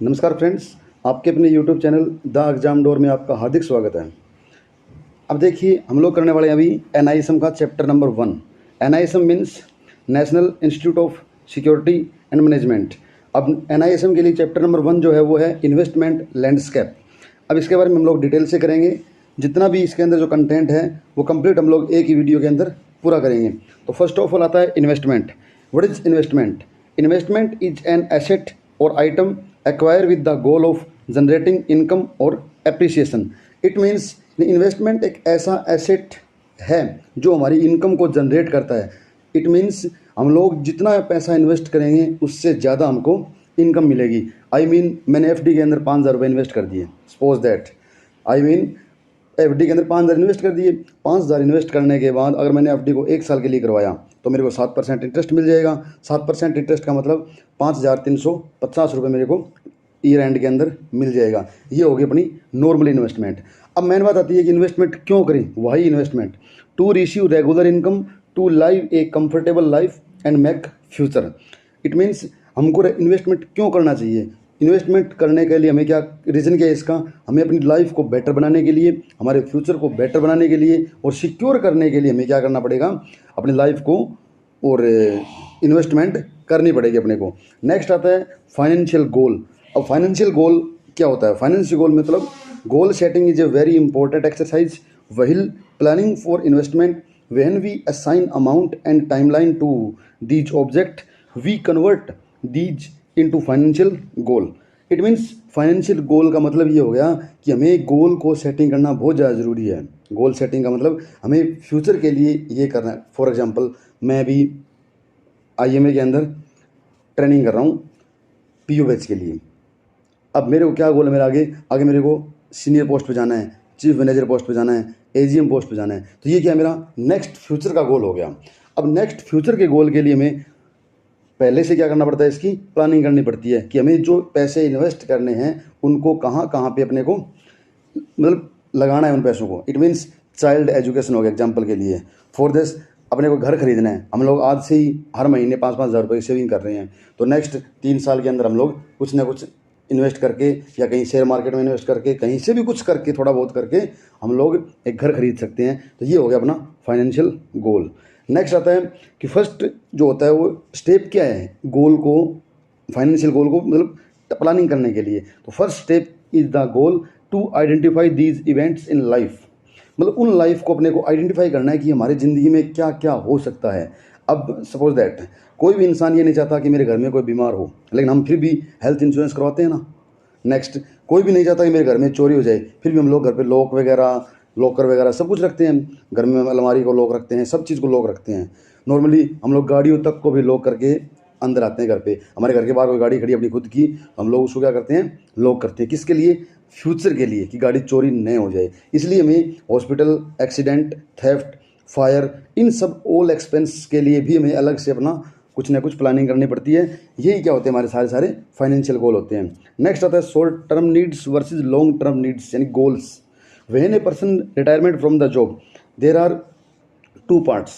नमस्कार फ्रेंड्स, आपके अपने YouTube channel the exam door में आपका हार्दिक स्वागत है। अब देखिए, हम लोग करने वाले हैं अभी NISM का chapter number 1। NISM means national institute of security and management. अब NISM के लिए चैप्टर नंबर 1 जो है वो है इन्वेस्टमेंट लैंडस्केप। अब इसके बारे में हम लोग डिटेल से करेंगे। जितना भी इसके अंदर जो कंटेंट है वो कंप्लीट हम लोग एक ही वीडियो के अंदर पूरा करेंगे। तो फर्स्ट ऑफ ऑल आता है investment. What is investment? Investment is an asset और item acquire with the goal of generating income or appreciation। It means investment एक ऐसा एसेट है जो हमारी इनकम को जनरेट करता है। इट मीन्स हम लोग जितना पैसा इन्वेस्ट करेंगे उससे ज़्यादा हमको इनकम मिलेगी। मैंने FD के अंदर 5,000 रुपये इन्वेस्ट कर दिए। सपोज दैट FD के अंदर 5,000 इन्वेस्ट कर दिए। 5,000 इन्वेस्ट करने के बाद अगर मैंने FD को 1 साल के लिए करवाया तो मेरे को 7% इंटरेस्ट मिल जाएगा। 7% इंटरेस्ट का मतलब 5,350 रुपये मेरे को ईयर एंड के अंदर मिल जाएगा। ये होगी अपनी नॉर्मल इन्वेस्टमेंट। अब मेन बात आती है कि इन्वेस्टमेंट क्यों करें। वही investment to receive regular income, to live a comfortable life and make future. It means हमको इन्वेस्टमेंट क्यों करना चाहिए। इन्वेस्टमेंट करने के लिए हमें क्या रीज़न क्या है इसका? हमें अपनी लाइफ को बेटर बनाने के लिए, हमारे फ्यूचर को बेटर बनाने के लिए और सिक्योर करने के लिए हमें क्या करना पड़ेगा? अपनी लाइफ को और इन्वेस्टमेंट करनी पड़ेगी अपने को। नेक्स्ट आता है फाइनेंशियल गोल। अब फाइनेंशियल गोल क्या होता है? फाइनेंशियल गोल मतलब goal setting is a very important exercise while planning for investment. When we assign amount and timeline to these object we convert these into financial goal. It means financial goal का मतलब ये हो गया कि हमें गोल को setting करना बहुत ज़्यादा ज़रूरी है। गोल सेटिंग का मतलब हमें फ्यूचर के लिए ये करना है। फॉर एग्जांपल मैं अभी IMA के अंदर ट्रेनिंग कर रहा हूँ PO बैच के लिए। अब मेरे को क्या गोल है? मेरे आगे मेरे को सीनियर पोस्ट पे जाना है, चीफ मैनेजर पोस्ट पे जाना है, AGM पोस्ट पे जाना है। तो ये क्या है? मेरा नेक्स्ट फ्यूचर का गोल हो गया। अब नेक्स्ट फ्यूचर के गोल के लिए हमें पहले से क्या करना पड़ता है? इसकी प्लानिंग करनी पड़ती है कि हमें जो पैसे इन्वेस्ट करने हैं उनको कहाँ कहाँ पे अपने को मतलब लगाना है उन पैसों को। इट मीन्स चाइल्ड एजुकेशन हो गया एग्जाम्पल के लिए। फॉर दिस अपने को घर खरीदना है। हम लोग आज से ही हर महीने 5-5 हज़ार रुपये की सेविंग कर रहे हैं। तो नेक्स्ट 3 साल के अंदर हम लोग कुछ ना कुछ इन्वेस्ट करके या कहीं शेयर मार्केट में इन्वेस्ट करके कहीं से भी कुछ करके थोड़ा बहुत करके हम लोग एक घर खरीद सकते हैं। तो ये हो गया अपना फाइनेंशियल गोल। नेक्स्ट आता है कि फर्स्ट जो होता है वो स्टेप क्या है गोल को, फाइनेंशियल गोल को मतलब प्लानिंग करने के लिए। तो first step is the goal to identify these events in life. मतलब उन लाइफ को अपने को आइडेंटिफाई करना है कि हमारी ज़िंदगी में क्या क्या हो सकता है। अब सपोज दैट कोई भी इंसान ये नहीं चाहता कि मेरे घर में कोई बीमार हो, लेकिन हम फिर भी हेल्थ इंश्योरेंस करवाते हैं ना। नेक्स्ट कोई भी नहीं चाहता कि मेरे घर में चोरी हो जाए, फिर भी हम लोग घर पे लॉकर वगैरह सब कुछ रखते हैं। घर में अलमारी को लॉक रखते हैं, सब चीज़ को लॉक रखते हैं। नॉर्मली हम लोग गाड़ियों तक को भी लॉक करके अंदर आते हैं घर पे। हमारे घर के बाहर कोई गाड़ी खड़ी अपनी खुद की, हम लोग उसको क्या करते हैं? लॉक करते हैं। किसके लिए? फ्यूचर के लिए, कि गाड़ी चोरी नहीं हो जाए। इसलिए हमें हॉस्पिटल, एक्सीडेंट, थेफ्ट, फायर, इन सब ऑल एक्सपेंस के लिए भी हमें अलग से अपना कुछ ना कुछ प्लानिंग करनी पड़ती है। यही क्या होते हैं? हमारे सारे फाइनेंशियल गोल होते हैं। नेक्स्ट आता है short term needs versus long term needs यानी goals. When a person retirement from the job there are 2 parts.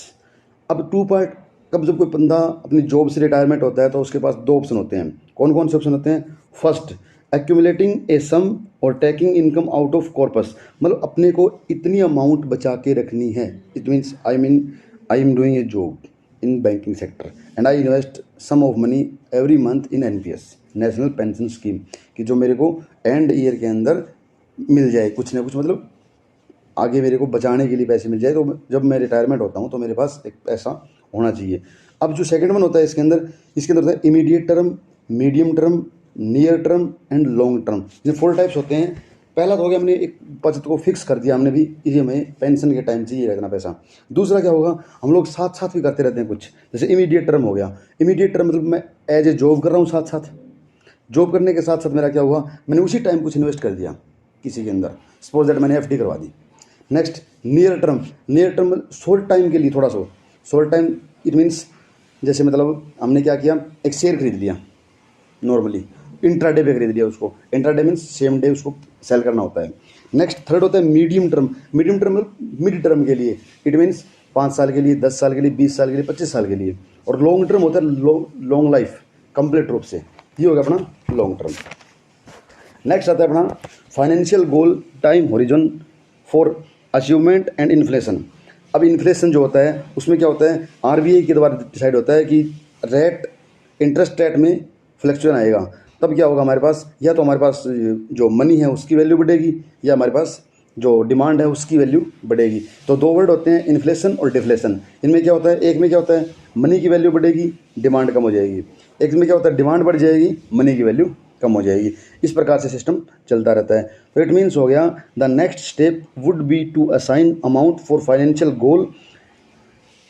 अब 2 पार्ट कब जब कोई बंदा अपनी जॉब से रिटायरमेंट होता है तो उसके पास 2 ऑप्शन होते हैं। कौन कौन से ऑप्शन होते हैं? फर्स्ट, एक्यूमुलेटिंग ए सम और taking income out of corpus. मतलब अपने को इतनी अमाउंट बचा के रखनी है। It means I am doing a job in banking sector and I invest some of money every month in NPS national pension scheme, कि जो मेरे को एंड ईयर के अंदर मिल जाए कुछ ना कुछ, मतलब आगे मेरे को बचाने के लिए पैसे मिल जाए। तो जब मैं रिटायरमेंट होता हूँ तो मेरे पास एक पैसा होना चाहिए। अब जो सेकंड वन होता है इसके अंदर होता है immediate term, medium term, near term and long term. ये 4 टाइप्स होते हैं। पहला तो हो गया हमने एक बचत को फिक्स कर दिया हमने भी, ये हमें पेंशन के टाइम चाहिए रखना पैसा। दूसरा क्या होगा? हम लोग साथ साथ भी करते रहते हैं कुछ, जैसे इमीडिएट टर्म हो गया। इमीडिएट टर्म मतलब मैं एज ए जॉब कर रहा हूँ, साथ साथ जॉब करने के साथ साथ मेरा क्या हुआ? मैंने उसी टाइम कुछ इन्वेस्ट कर दिया किसी के अंदर। सपोज दैट मैंने FD करवा दी। Next near term short time के लिए, थोड़ा सा शॉर्ट टाइम। इट मीन्स जैसे मतलब हमने क्या किया? एक शेयर खरीद लिया, नॉर्मली इंट्राडे पे खरीद लिया उसको। इंट्राडे मीन्स सेम डे उसको सेल करना होता है। नेक्स्ट थर्ड होता है मीडियम टर्म मतलब मिड टर्म के लिए। इट मीन्स 5 साल के लिए, 10 साल के लिए, 20 साल के लिए, 25 साल के लिए। और लॉन्ग टर्म होता है लॉन्ग लाइफ कंप्लीट रूप से। ये हो गया अपना लॉन्ग टर्म। नेक्स्ट आता है अपना financial goal time horizon for achievement and inflation. अब इन्फ्लेशन जो होता है उसमें क्या होता है, आरबीआई के द्वारा डिसाइड होता है कि रेट, इंटरेस्ट रेट में फ्लक्चुएशन आएगा, तब क्या होगा हमारे पास, या तो हमारे पास जो मनी है उसकी वैल्यू बढ़ेगी या हमारे पास जो डिमांड है उसकी वैल्यू बढ़ेगी। तो दो वर्ड होते हैं, इन्फ्लेशन और डिफ्लेशन। इनमें क्या होता है, एक में क्या होता है मनी की वैल्यू बढ़ेगी, डिमांड कम हो जाएगी, एक में क्या होता है डिमांड बढ़ जाएगी, मनी की वैल्यू कम हो जाएगी। इस प्रकार से सिस्टम चलता रहता है। तो इट मीन्स हो गया the next step would be to assign amount for financial goal.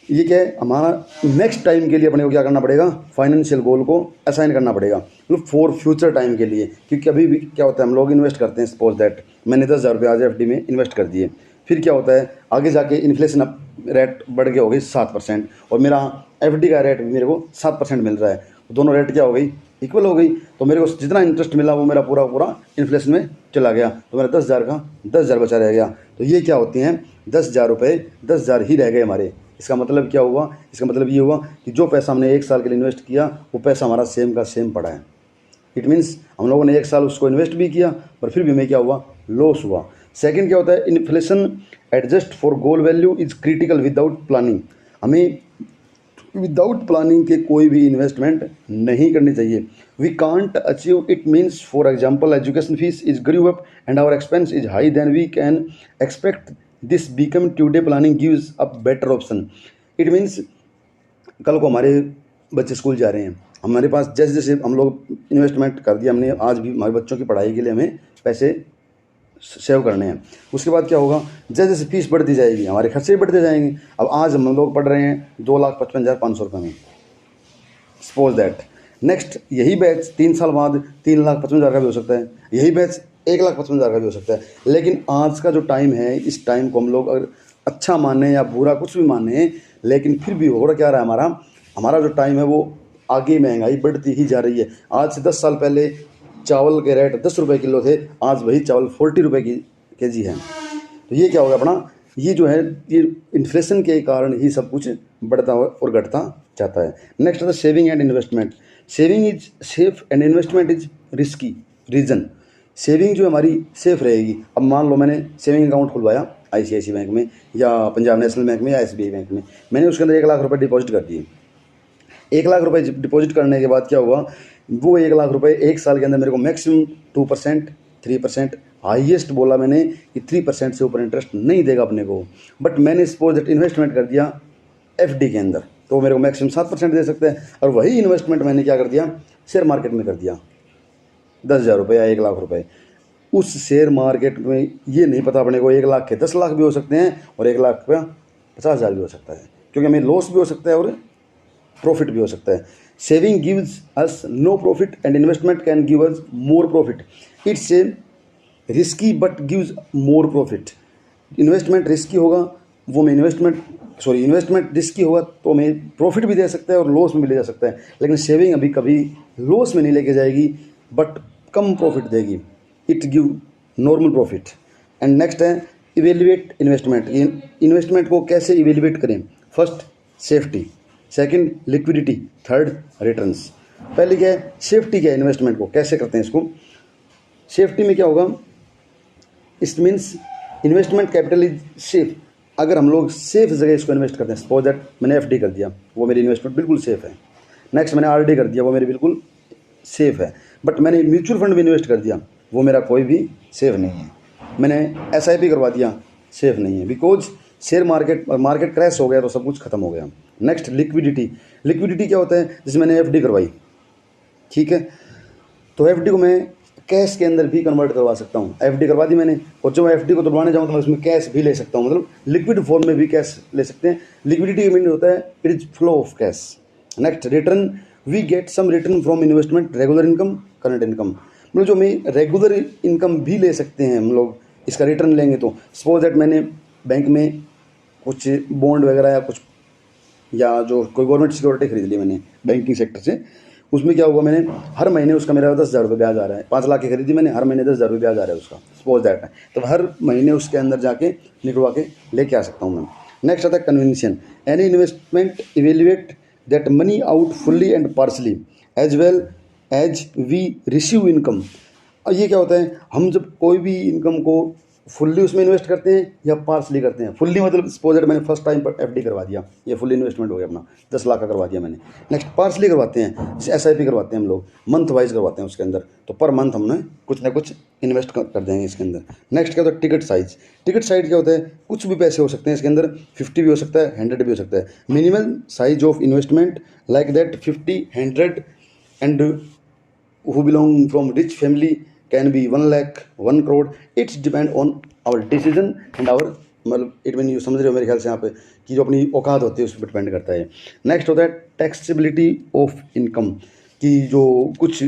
ये क्या है, हमारा नेक्स्ट टाइम के लिए अपने को क्या करना पड़ेगा, फाइनेंशियल गोल को असाइन करना पड़ेगा, मतलब फॉर फ्यूचर टाइम के लिए। क्योंकि अभी भी क्या होता है, हम लोग इन्वेस्ट करते हैं, सपोज दैट मैंने 10,000 रुपये आज एफडी में इन्वेस्ट कर दिए, फिर क्या होता है आगे जाके इन्फ्लेशन रेट बढ़ के हो गई 7% और मेरा एफडी का रेट भी मेरे को 7% मिल रहा है, दोनों रेट क्या हो गई, इक्वल हो गई। तो मेरे को जितना इंटरेस्ट मिला वो मेरा पूरा पूरा इन्फ्लेशन में चला गया, तो मेरा 10,000 का 10,000 बचा रह गया। तो ये क्या होती हैं 10,000 रुपये 10,000 ही रह गए हमारे। इसका मतलब क्या हुआ, इसका मतलब ये हुआ कि जो पैसा हमने 1 साल के लिए इन्वेस्ट किया वो पैसा हमारा सेम का सेम पड़ा है। इट मीन्स हम लोगों ने 1 साल उसको इन्वेस्ट भी किया पर फिर भी हमें क्या हुआ, लॉस हुआ। सेकंड क्या होता है, inflation adjust for goal value is critical without planning. हमें विदाउट प्लानिंग के कोई भी इन्वेस्टमेंट नहीं करनी चाहिए। We can't achieve it means for example education fees is grew up and our expense is high then we can expect this become today planning gives a better option. It means कल को हमारे बच्चे school जा रहे हैं, हमारे पास जैसे जैसे हम लोग इन्वेस्टमेंट कर दिया हमने, आज भी हमारे बच्चों की पढ़ाई के लिए हमें पैसे सेव करने हैं। उसके बाद क्या होगा, जैसे जैसे फीस बढ़ती जाएगी हमारे खर्चे भी बढ़ते जाएंगे। अब आज हम लोग पढ़ रहे हैं 2,55,500 रुपये में, सपोज दैट नेक्स्ट यही बैच 3 साल बाद 3,55,000 का भी हो सकता है, यही बैच 1,55,000 का भी हो सकता है। लेकिन आज का जो टाइम है, इस टाइम को हम लोग अगर अच्छा माने या बुरा कुछ भी माने, लेकिन फिर भी हो रहा क्या रहा है, हमारा जो टाइम है वो आगे महंगाई बढ़ती ही जा रही है। आज से 10 साल पहले चावल के रेट 10 रुपये किलो थे, आज वही चावल 40 रुपये की केजी है। तो ये क्या होगा अपना, ये जो है ये इन्फ्लेशन के कारण ही सब कुछ बढ़ता और घटता जाता है। नेक्स्ट है saving and investment. Saving is safe and investment is risky reason. Saving जो हमारी सेफ रहेगी, अब मान लो मैंने सेविंग अकाउंट खुलवाया ICICI बैंक में या पंजाब नेशनल बैंक में या SBI बैंक में, मैंने उसके अंदर 1 लाख रुपये डिपॉजिट कर दिए। 1 लाख रुपये डिपॉजिट करने के बाद क्या हुआ, वो 1 लाख रुपये 1 साल के अंदर मेरे को मैक्सिमम 2%, 3%, हाईएस्ट बोला मैंने कि 3% से ऊपर इंटरेस्ट नहीं देगा अपने को। बट मैंने सपोज दैट इन्वेस्टमेंट कर दिया FD के अंदर, तो मेरे को मैक्सिमम 7% दे सकते हैं। और वही इन्वेस्टमेंट मैंने क्या कर दिया, शेयर मार्केट में कर दिया 10,000 रुपये या 1 लाख रुपये। उस शेयर मार्केट में ये नहीं पता अपने को 1 लाख के 10 लाख भी हो सकते हैं और 1 लाख का 50,000 भी हो सकता है, क्योंकि हमें लॉस भी हो सकता है और प्रॉफिट भी हो सकता है। Saving gives us know profit and investment can give us more profit. It's a risky but gives more profit. Investment risky होगा, वो मैं इन्वेस्टमेंट रिस्की होगा तो हमें प्रॉफिट भी दे सकता है और लॉस में भी ले जा सकता है। लेकिन सेविंग अभी कभी लॉस में नहीं लेके जाएगी बट कम प्रॉफिट देगी, it give normal profit. And next है इवेल्युएट इन्वेस्टमेंट। इन्वेस्टमेंट को कैसे इवेल्युएट करें, first safety, second liquidity, third returns. पहले क्या है सेफ्टी, क्या है इन्वेस्टमेंट को कैसे करते हैं इसको। सेफ्टी में क्या होगा, it means investment capital is safe. अगर हम लोग सेफ जगह इसको इन्वेस्ट करते हैं, सपोज दैट मैंने FD कर दिया, वो मेरी इन्वेस्टमेंट बिल्कुल सेफ है। नेक्स्ट मैंने RD कर दिया, वो मेरी बिल्कुल सेफ है। बट मैंने म्यूचुअल फंड में इन्वेस्ट कर दिया, वो मेरा कोई भी सेफ नहीं है। मैंने SIP करवा दिया, सेफ नहीं है, बिकॉज शेयर मार्केट क्रैश हो गया तो सब कुछ खत्म हो गया। Next liquidity. लिक्विडिटी क्या होता है, जैसे मैंने FD करवाई, ठीक है, तो FD को मैं कैश के अंदर भी कन्वर्ट करवा सकता हूँ। FD करवा दी मैंने, और जब FD को दबाने जाऊँ तो मैं उसमें कैश भी ले सकता हूँ, मतलब लिक्विड फॉर्म में भी कैश ले सकते हैं। लिक्विडिटी का मीनिंग होता है it is flow of cash. Next return, we get some return from investment, regular income, current income, मतलब जो मैं रेगुलर इनकम भी ले सकते हैं हम लोग, इसका रिटर्न लेंगे तो। सपोज दैट मैंने बैंक में कुछ बॉन्ड वगैरह या कुछ या जो कोई गवर्नमेंट सिक्योरिटी खरीद ली मैंने बैंकिंग सेक्टर से, उसमें क्या हुआ, मैंने हर महीने उसका मेरा 10,000 रुपये ब्याज आ रहा है। 5 लाख की खरीदी मैंने, हर महीने 10,000 रुपये ब्याज आ रहा है उसका, सपोज दैट है, तो हर महीने उसके अंदर जाके निकलवा के लेके आ सकता हूँ मैं। नेक्स्ट आता है convention. Any investment evaluate that money out fully and partially as well as we receive income. अब ये क्या होता है, हम जब कोई भी इनकम को फुल्ली उसमें इन्वेस्ट करते हैं या पार्सली करते हैं। फुल्ली मतलब सपोज मैंने फर्स्ट टाइम पर एफडी करवा दिया, ये फुल इन्वेस्टमेंट हो गया अपना, 10 लाख का करवा दिया मैंने। नेक्स्ट पार्सली करवाते हैं, जैसे एसआईपी करवाते हैं हम लोग, मंथ वाइज करवाते हैं उसके अंदर, तो पर मंथ हमने कुछ ना कुछ इन्वेस्ट कर देंगे इसके अंदर। नेक्स्ट क्या होता है, टिकट साइज। टिकट साइज क्या होता है, कुछ भी पैसे हो सकते हैं इसके अंदर, 50 भी हो सकता है, 100 भी हो सकता है। Minimum size of investment like that 50, 100 and who belong from rich family can be 1 lakh, 1 crore. It's depend on our decision and our मतलब इट मीन यू समझ रहे हो मेरे ख्याल से यहाँ पे, कि जो अपनी औकात होती है उस पर डिपेंड करता है। नेक्स्ट होता है टैक्सेबिलिटी ऑफ इनकम, कि जो कुछ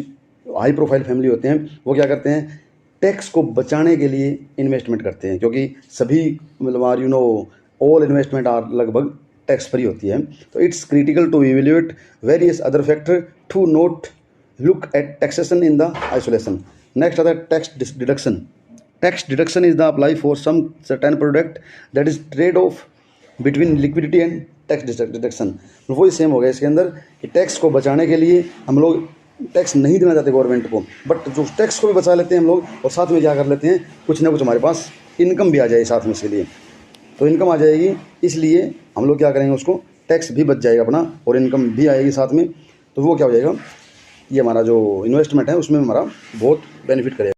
हाई प्रोफाइल फैमिली होते हैं वो क्या करते हैं, टैक्स को बचाने के लिए इन्वेस्टमेंट करते हैं, क्योंकि सभी मतलब are you know all investment are लगभग टैक्स फ्री होती है। तो it's critical to evaluate various other factor to note look at taxation in the isolation. Next are the tax deduction. Tax deduction is the apply for some certain product that is trade off between liquidity and tax deduction. वही same हो गया इसके अंदर कि tax को बचाने के लिए हम लोग टैक्स नहीं देना चाहते गवर्नमेंट को, बट जो टैक्स को भी बचा लेते हैं हम लोग, और साथ में क्या कर लेते हैं, कुछ ना कुछ हमारे पास इनकम भी आ जाए साथ में इसके लिए। तो इनकम आ जाएगी, इसलिए हम लोग क्या करेंगे, उसको टैक्स भी बच जाएगा अपना और इनकम भी आएगी साथ में। तो वो क्या हो जाएगा, ये हमारा जो इन्वेस्टमेंट है उसमें हमारा बहुत बेनिफिट करेगा।